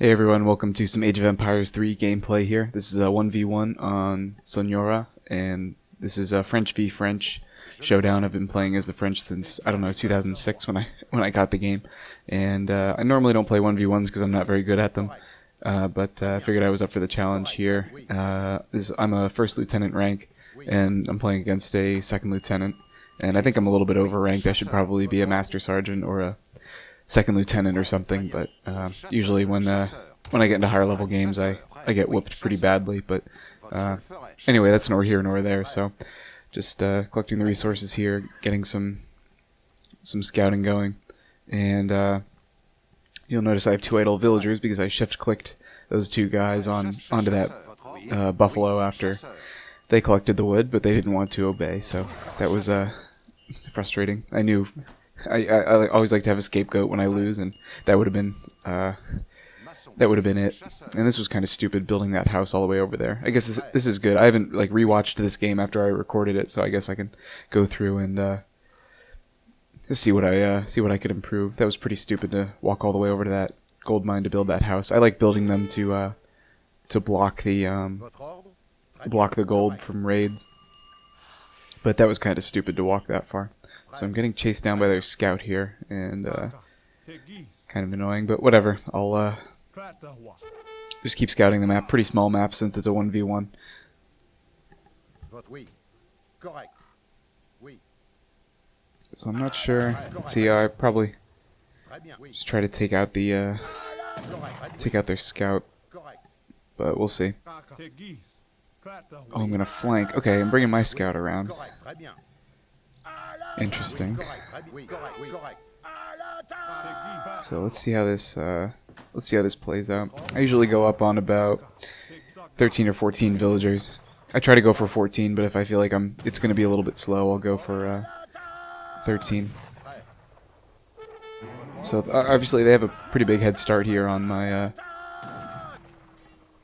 Hey everyone, welcome to some Age of Empires 3 gameplay here. This is a 1v1 on Sonora, and this is a French v French Showdown. I've been playing as the French since, I don't know, 2006 when I got the game. And I normally don't play 1v1s because I'm not very good at them, but I figured I was up for the challenge here. I'm a first lieutenant rank, and I'm playing against a second lieutenant. And I think I'm a little bit overranked. I should probably be a master sergeant or a second lieutenant or something, but usually when I get into higher level games I get whooped pretty badly, but anyway, that's nor here nor there. So just collecting the resources here, getting some scouting going, and you'll notice I have two idle villagers because I shift clicked those two guys onto that buffalo after they collected the wood, but they didn't want to obey, so that was frustrating. I knew I always like to have a scapegoat when I lose, and that would have been it. And this was kind of stupid, building that house all the way over there. I guess this is good. I haven't rewatched this game after I recorded it, so I guess I can go through and see what I could improve. That was pretty stupid to walk all the way over to that gold mine to build that house. I like building them to block the gold from raids, but that was kind of stupid to walk that far. So I'm getting chased down by their scout here, and kind of annoying, but whatever. I'll just keep scouting the map. Pretty small map since it's a 1v1. So I'm not sure. Let's see. I probably just try to take out their scout, but we'll see. Oh, I'm gonna flank. Okay, I'm bringing my scout around. Interesting. So let's see how this plays out. I usually go up on about 13 or 14 villagers. I try to go for 14, but if I feel like it's going to be a little bit slow, I'll go for 13. So obviously they have a pretty big head start here on my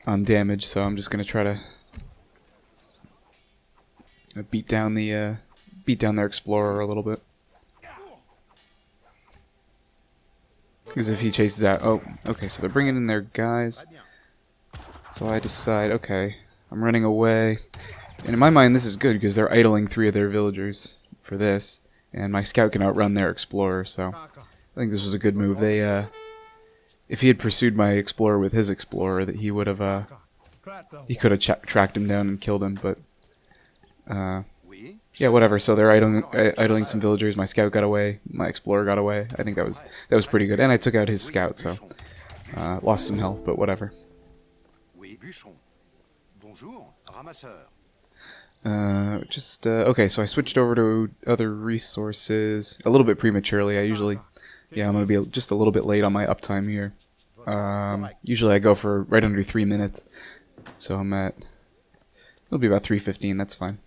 on damage, so I'm just going to try to beat down their explorer a little bit. Because if he chases out... Oh, okay, so they're bringing in their guys. So I decide, okay, I'm running away. And in my mind, this is good, because they're idling 3 of their villagers for this. And my scout can outrun their explorer, so I think this was a good move. If he had pursued my explorer with his explorer, that he would have... he could have tracked him down and killed him, but... yeah, whatever. So they're idling some villagers. My scout got away. My explorer got away. I think that was pretty good. And I took out his scout, so lost some health, but whatever. Okay. So I switched over to other resources a little bit prematurely. I'm gonna be just a little bit late on my uptime here. Usually I go for right under 3 minutes, so it'll be about 3:15. That's fine.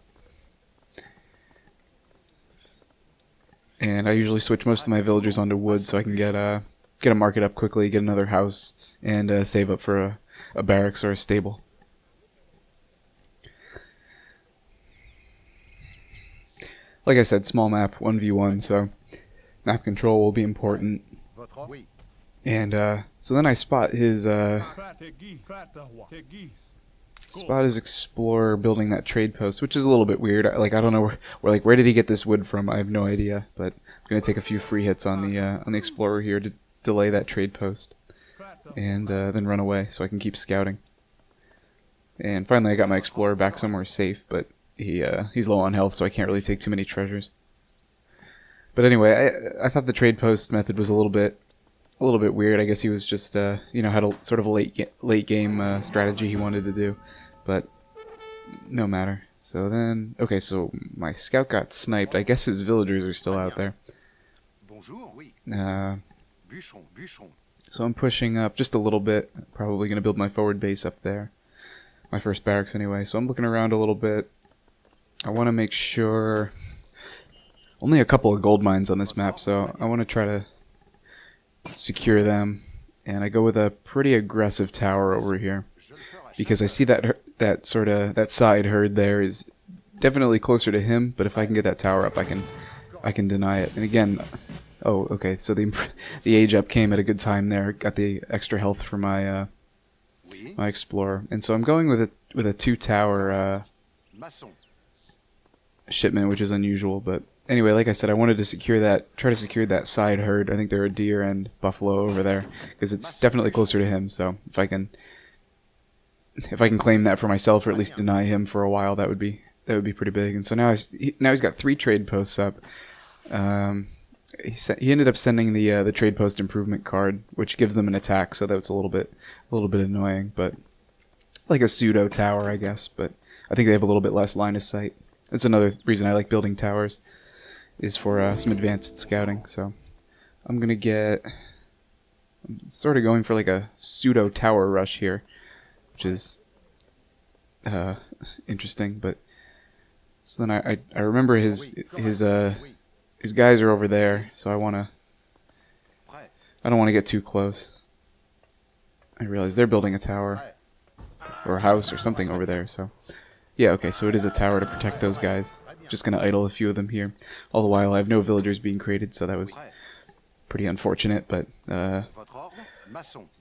And I usually switch most of my villagers onto wood so I can get a market up quickly, get another house, and save up for a barracks or a stable. Like I said, small map, 1v1, so map control will be important. And so then I spot his explorer building that trade post, which is a little bit weird. I don't know where did he get this wood from? I have no idea, but I'm gonna take a few free hits on the explorer here to delay that trade post, and then run away so I can keep scouting. And finally, I got my explorer back somewhere safe, but he's low on health, so I can't really take too many treasures. But anyway, I thought the trade post method was a little bit weird. I guess he was just had a sort of a late game strategy he wanted to do, but no matter. So then, okay, so my scout got sniped. I guess his villagers are still out there. So I'm pushing up just a little bit. Probably gonna build my forward base up there, my first barracks anyway. So I'm looking around a little bit. I want to make sure. Only a couple of gold mines on this map, so I want to try to secure them, and I go with a pretty aggressive tower over here because I see that side herd there is definitely closer to him, but if I can get that tower up, I can deny it. And again, Oh, okay. So the age up came at a good time there. Got the extra health for my my explorer, and so I'm going with a 2-tower shipment, which is unusual. But anyway, like I said, I wanted to try to secure that side herd. I think there are deer and buffalo over there because it's definitely closer to him. So if I can claim that for myself, or at least deny him for a while, that would be pretty big. And so now he's got 3 trade posts up. He ended up sending the trade post improvement card, which gives them an attack, so that's a little bit annoying, but like a pseudo tower, I guess. But I think they have a little bit less line of sight. That's another reason I like building towers, is for some advanced scouting. So I'm sort of going for like a pseudo tower rush here, which is interesting. But so then I remember his guys are over there, so I don't want to get too close. I realize they're building a tower or a house or something over there, so yeah, okay, so it is a tower to protect those guys. Just gonna idle a few of them here. All the while I have no villagers being created, so that was pretty unfortunate, but gonna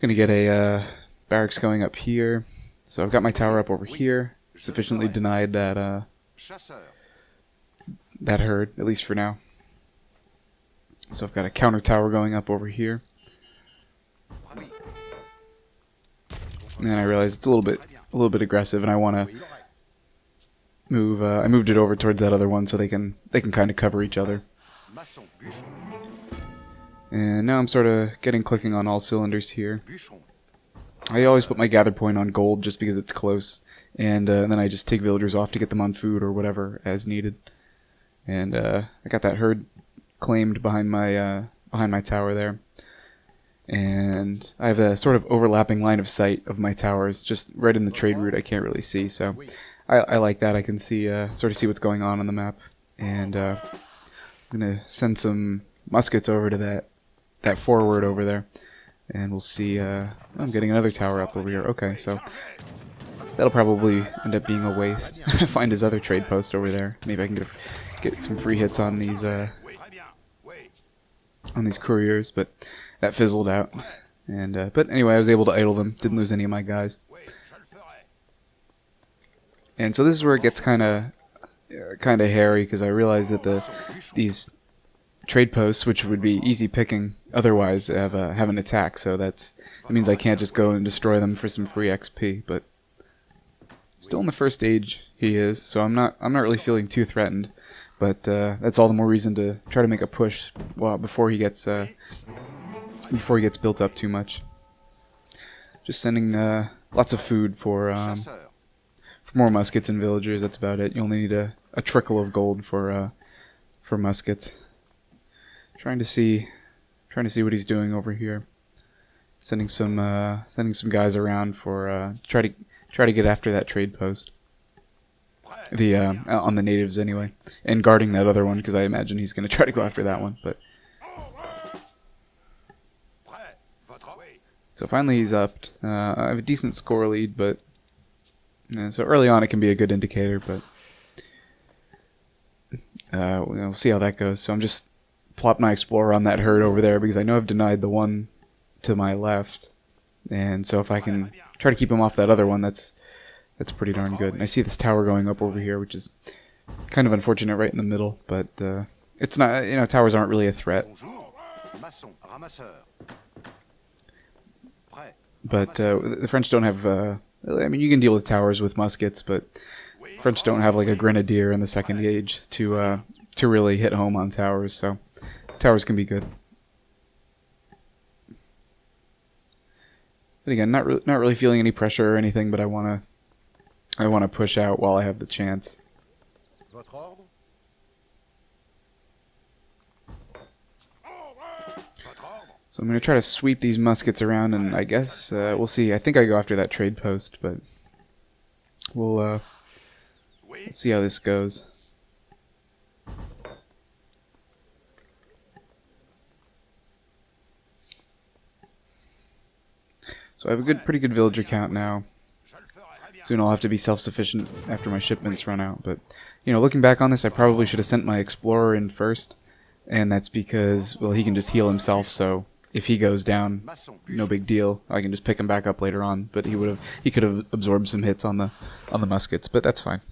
get a barracks going up here. So I've got my tower up over here. Sufficiently denied that that herd, at least for now. So I've got a counter tower going up over here. And then I realize it's a little bit aggressive, and I want to move. I moved it over towards that other one so they can kind of cover each other. And now I'm sort of clicking on all cylinders here. I always put my gather point on gold just because it's close, and then I just take villagers off to get them on food or whatever as needed. And I got that herd claimed behind my tower there, and I have a sort of overlapping line of sight of my towers, just right in the trade route. I can't really see, so I like that. I can see sort of see what's going on the map, and I'm gonna send some muskets over to that forward over there, and we'll see. I'm getting another tower up over here. Okay, so that'll probably end up being a waste. Find his other trade post over there. Maybe I can get some free hits on these couriers, but that fizzled out. And but anyway, I was able to idle them. Didn't lose any of my guys. And so this is where it gets kind of hairy, because I realize that these trade posts, which would be easy picking otherwise, have an attack. So that means I can't just go and destroy them for some free XP. But still in the first stage he is, so I'm not really feeling too threatened. But that's all the more reason to try to make a push before he gets built up too much. Just sending lots of food for more muskets and villagers. That's about it. You only need a trickle of gold for muskets. Trying to see what he's doing over here. Sending some guys around for try to get after that trade post. On the natives anyway, and guarding that other one, because I imagine he's going to try to go after that one. But so finally he's upped. I have a decent score lead, but so early on it can be a good indicator. But we'll see how that goes. So I'm just plop my explorer on that herd over there, because I know I've denied the one to my left, and so if I can try to keep him off that other one, that's pretty darn good. And I see this tower going up over here, which is kind of unfortunate right in the middle, but it's not, towers aren't really a threat. But the French don't have, I mean, you can deal with towers with muskets, but French don't have like a grenadier in the second age to really hit home on towers, so towers can be good. But again, not really feeling any pressure or anything, but I want to push out while I have the chance. So I'm going to try to sweep these muskets around, and I guess we'll see. I think I go after that trade post, but we'll see how this goes. So I have a pretty good villager count now. Soon I'll have to be self-sufficient after my shipments run out. But, looking back on this, I probably should have sent my explorer in first and that's because, well, he can just heal himself, so if he goes down, no big deal. I can just pick him back up later on, but he could have absorbed some hits on the muskets, but that's fine.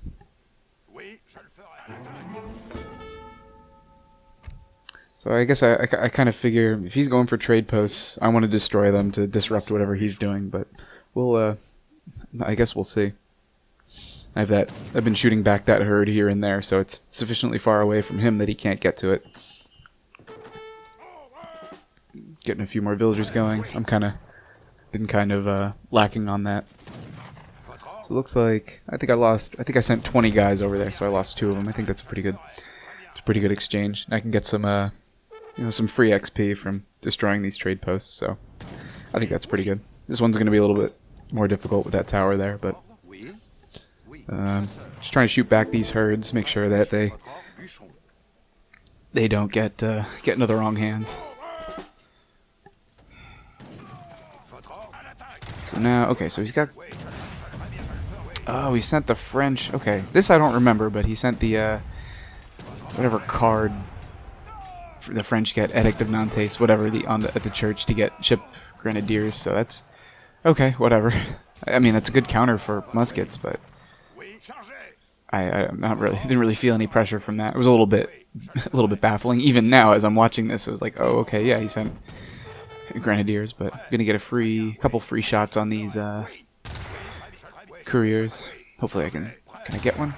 So I guess I kind of figure if he's going for trade posts, I want to destroy them to disrupt whatever he's doing, but we'll I guess we'll see. I've been shooting back that herd here and there, so it's sufficiently far away from him that he can't get to it. Getting a few more villagers going. I'm been kind of lacking on that. So it looks like I think I sent 20 guys over there, so I lost 2 of them. I think that's a pretty good exchange. I can get some some free XP from destroying these trade posts, so I think that's pretty good. This one's going to be a little bit more difficult with that tower there, but just trying to shoot back these herds, make sure that they don't get into the wrong hands. So now, okay, so he's got... Oh, he sent the French... Okay, this I don't remember, but he sent the, whatever card the French get, Edict of Nantes, whatever, at the church to get ship grenadiers, so that's... Okay, whatever. I mean, that's a good counter for muskets, but... I didn't really feel any pressure from that. It was a little bit baffling. Even now, as I'm watching this, it was like, oh, okay, yeah, he sent grenadiers, but I'm gonna get a couple free shots on these couriers. Hopefully can I get one?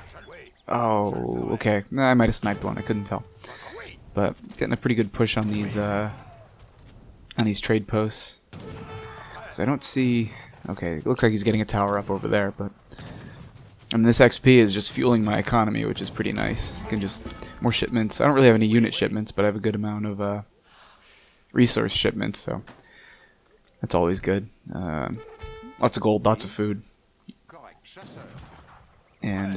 Oh, okay. I might have sniped one, I couldn't tell. But getting a pretty good push on these trade posts. So I don't see... Okay, it looks like he's getting a tower up over there, but... I mean, this XP is just fueling my economy, which is pretty nice. You can just... More shipments. I don't really have any unit shipments, but I have a good amount of resource shipments, so... That's always good. Lots of gold, lots of food. And,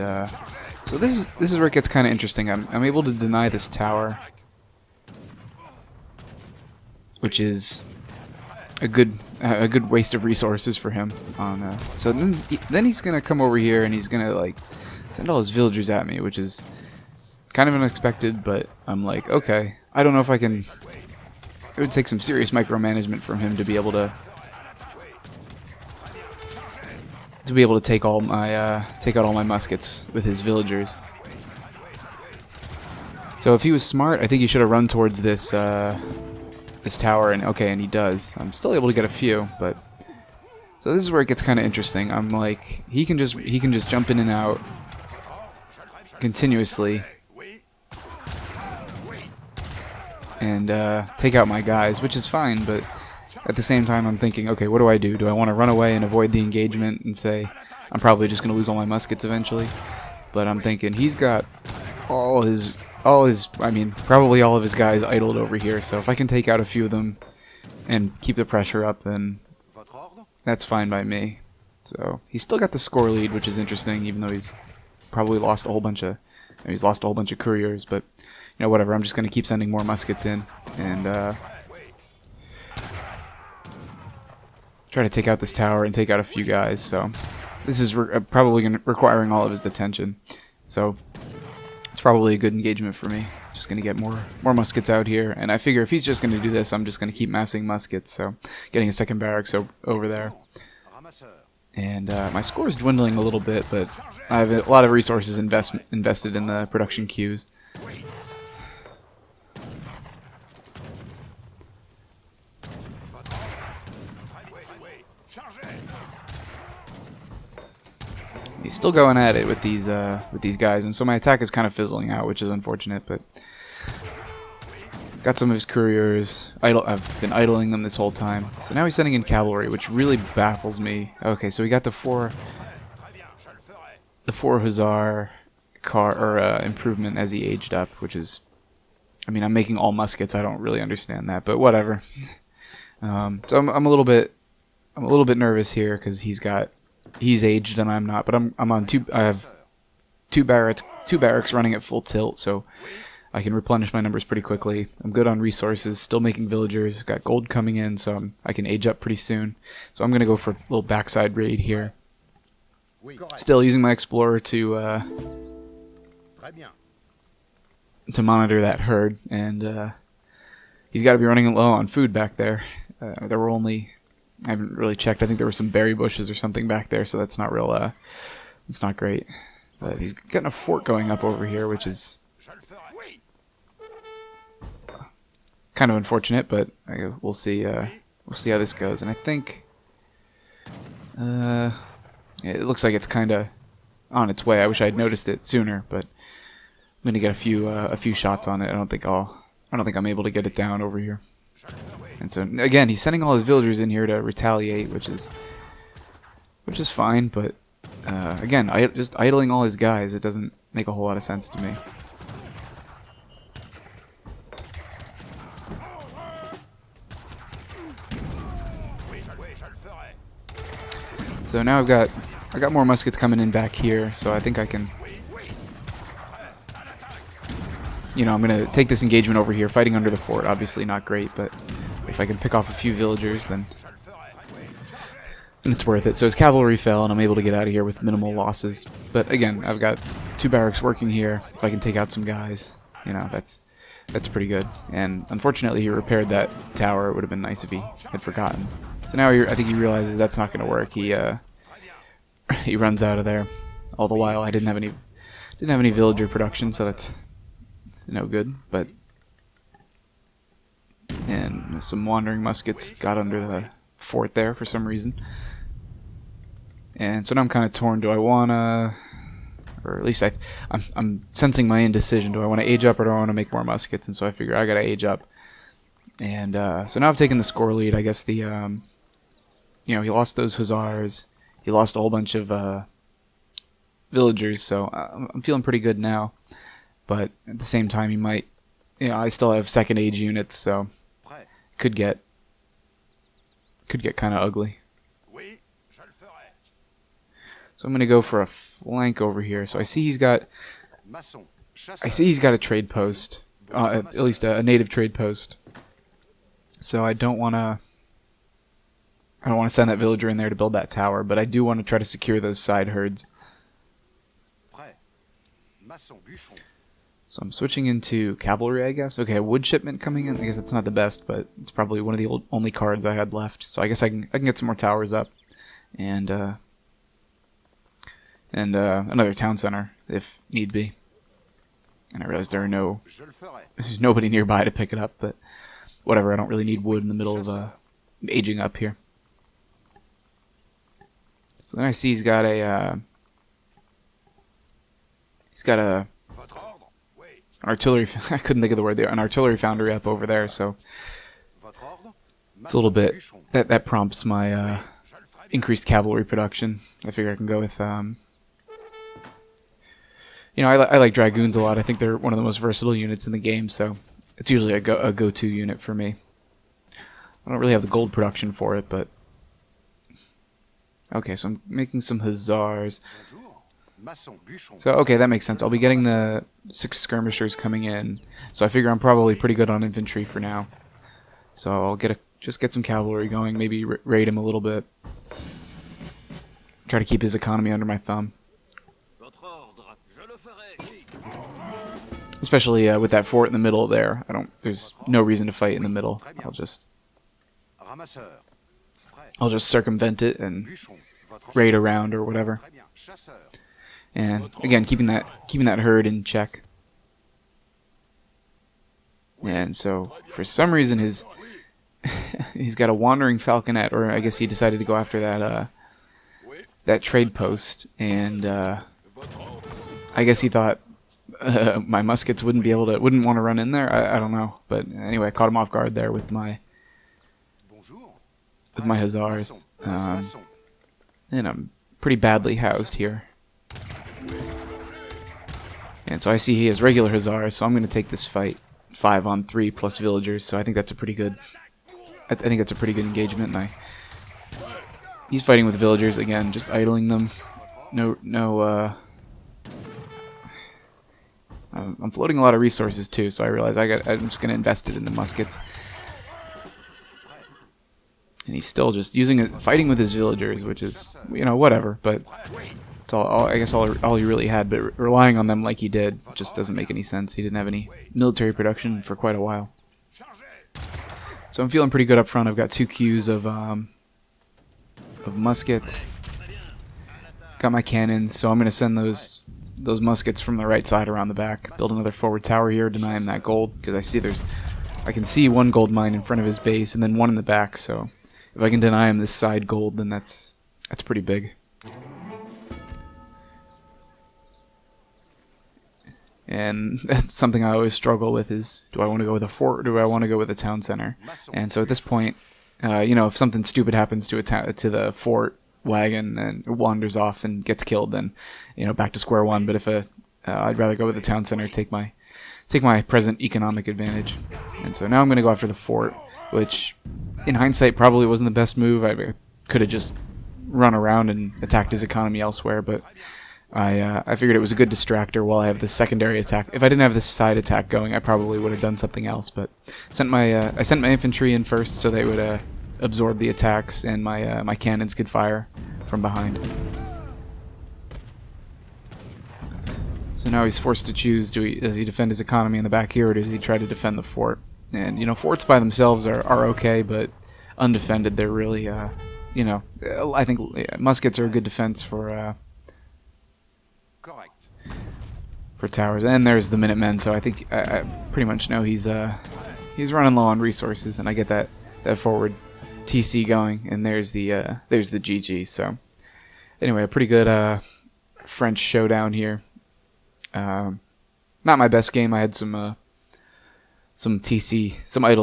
so this is where it gets kind of interesting. I'm able to deny this tower, which is a good waste of resources for him. So then he's gonna come over here and he's gonna like send all his villagers at me, which is kind of unexpected. But I'm like, okay, I don't know if I can. It would take some serious micromanagement from him to be able to take out all my muskets with his villagers. So if he was smart, I think he should have run towards this tower, and okay, and he does. I'm still able to get a few, but so this is where it gets kind of interesting. I'm like, he can just jump in and out continuously and take out my guys, which is fine, but at the same time I'm thinking, okay, what do I do? Do I want to run away and avoid the engagement and say I'm probably just going to lose all my muskets eventually? But I'm thinking he's got all his, I mean, probably all of his guys idled over here, so if I can take out a few of them and keep the pressure up, then that's fine by me. So he's still got the score lead, which is interesting, even though he's probably lost a whole bunch of, couriers, but you know, whatever, I'm just going to keep sending more muskets in, and try to take out this tower and take out a few guys. So this is probably requiring all of his attention, so it's probably a good engagement for me. Just going to get more muskets out here, and I figure if he's just going to do this, I'm just going to keep massing muskets, so getting a second barracks over there. And my score is dwindling a little bit, but I have a lot of resources invested in the production queues. He's still going at it with these guys, and so my attack is kind of fizzling out, which is unfortunate. But got some of his couriers. I've been idling them this whole time. So now he's sending in cavalry, which really baffles me. Okay, so we got the four hussar improvement as he aged up, which is, I mean, I'm making all muskets. I don't really understand that, but whatever. So I'm a little bit nervous here because he's aged and I'm not, but I have two barracks running at full tilt, so I can replenish my numbers pretty quickly. I'm good on resources, still making villagers, got gold coming in, so I can age up pretty soon. So I'm gonna go for a little backside raid here. Still using my explorer to to monitor that herd, and he's got to be running low on food back there. There were only, I haven't really checked. I think there were some berry bushes or something back there, so that's not real. It's not great. But he's getting a fort going up over here, which is kind of unfortunate. But we'll see. We'll see how this goes. And I think it looks like it's kind of on its way. I wish I had noticed it sooner, but I'm gonna get a few shots on it. I don't think I'm able to get it down over here. And so again, he's sending all his villagers in here to retaliate, which is fine. But again, just idling all his guys, it doesn't make a whole lot of sense to me. So now I got more muskets coming in back here, so I think I can, you know, I'm gonna take this engagement over here, fighting under the fort. Obviously not great, but if I can pick off a few villagers, then it's worth it. So his cavalry fell, and I'm able to get out of here with minimal losses. But again, I've got 2 barracks working here. If I can take out some guys, you know, that's pretty good. And unfortunately, he repaired that tower. It would have been nice if he had forgotten. So now I think he realizes that's not going to work. He runs out of there. All the while, I didn't have any villager production, so that's no good. But and some wandering muskets got under the fort there for some reason. And so now I'm kind of torn. Do I wanna, or at least I'm sensing my indecision. Do I want to age up or do I want to make more muskets? And so I figure I gotta age up. And so now I've taken the score lead. I guess the you know, he lost those hussars. He lost a whole bunch of villagers. So I'm feeling pretty good now. But at the same time, he might, you know, I still have second age units, so it could get kind of ugly. So I'm gonna go for a flank over here. So I see he's got a trade post, at least a native trade post. So I don't want to send that villager in there to build that tower, but I do want to try to secure those side herds. So I'm switching into cavalry, I guess. Okay, a wood shipment coming in. I guess that's not the best, but it's probably one of the only cards I had left. So I guess I can get some more towers up, and another town center if need be. And I realize there's nobody nearby to pick it up, but whatever. I don't really need wood in the middle of aging up here. So then I see he's got an artillery. I couldn't think of the word there. An artillery foundry up over there. So it's a little bit that prompts my increased cavalry production. I figure I can go with. You know, I like dragoons a lot. I think they're one of the most versatile units in the game. So it's usually a go-to unit for me. I don't really have the gold production for it, but okay. So I'm making some hussars. So, okay, that makes sense. I'll be getting the 6 skirmishers coming in. So I figure I'm probably pretty good on infantry for now. So I'll just get some cavalry going, maybe raid him a little bit. Try to keep his economy under my thumb. Especially with that fort in the middle there. There's no reason to fight in the middle. I'll just circumvent it and raid around or whatever. And again, keeping that herd in check. And so, for some reason, he's got a wandering falconet, or I guess he decided to go after that trade post. And I guess he thought my muskets wouldn't want to run in there. I don't know, but anyway, I caught him off guard there with my hussars. And I'm pretty badly housed here. And so I see he has regular hussars, so I'm going to take this fight 5-on-3 plus villagers. So I think that's a pretty good. I think that's a pretty good engagement. And he's fighting with villagers again, just idling them. I'm floating a lot of resources too, so I realize I'm just going to invest it in the muskets. And he's still just fighting with his villagers, which is, you know, whatever. But That's all. I guess all he really had. But relying on them like he did just doesn't make any sense. He didn't have any military production for quite a while. So I'm feeling pretty good up front. I've got 2 queues of muskets. Got my cannons, so I'm going to send those muskets from the right side around the back. Build another forward tower here, deny him that gold, because I can see 1 gold mine in front of his base and then 1 in the back. So if I can deny him this side gold, then that's pretty big. And that's something I always struggle with is, do I want to go with a fort or do I want to go with a town center? And so at this point, you know, if something stupid happens to the fort wagon and it wanders off and gets killed, then, you know, back to square one. But if I'd rather go with the town center, take my present economic advantage. And so now I'm going to go after the fort, which in hindsight probably wasn't the best move. I could have just run around and attacked his economy elsewhere, but I figured it was a good distractor while I have this secondary attack. If I didn't have this side attack going, I probably would have done something else. But I sent my infantry in first so they would absorb the attacks, and my cannons could fire from behind. So now he's forced to choose: does he defend his economy in the back here, or does he try to defend the fort? And you know, forts by themselves are okay, but undefended, they're really you know, I think muskets are a good defense for towers. And there's the Minutemen, so I think I pretty much know he's running low on resources, and I get that forward TC going, and there's the GG. So anyway, a pretty good French showdown here. Not my best game. I had some idle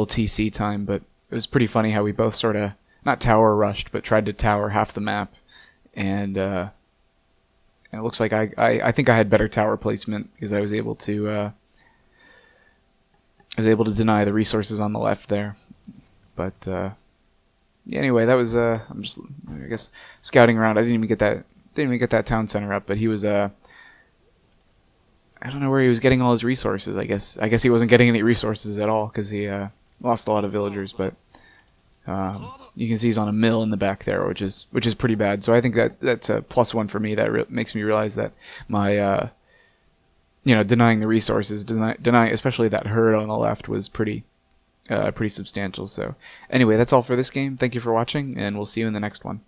TC time, but it was pretty funny how we both sort of not tower rushed, but tried to tower half the map, and it looks like I think I had better tower placement because I was able to deny the resources on the left there. But yeah, anyway, that was I'm just, I guess, scouting around. I didn't even get that town center up, but he was I don't know where he was getting all his resources. I guess he wasn't getting any resources at all because he lost a lot of villagers. But you can see he's on a mill in the back there, which is pretty bad. So I think that's a +1 for me. That makes me realize that my you know, denying the resources, denying especially that herd on the left was pretty substantial. So anyway, that's all for this game. Thank you for watching, and we'll see you in the next one.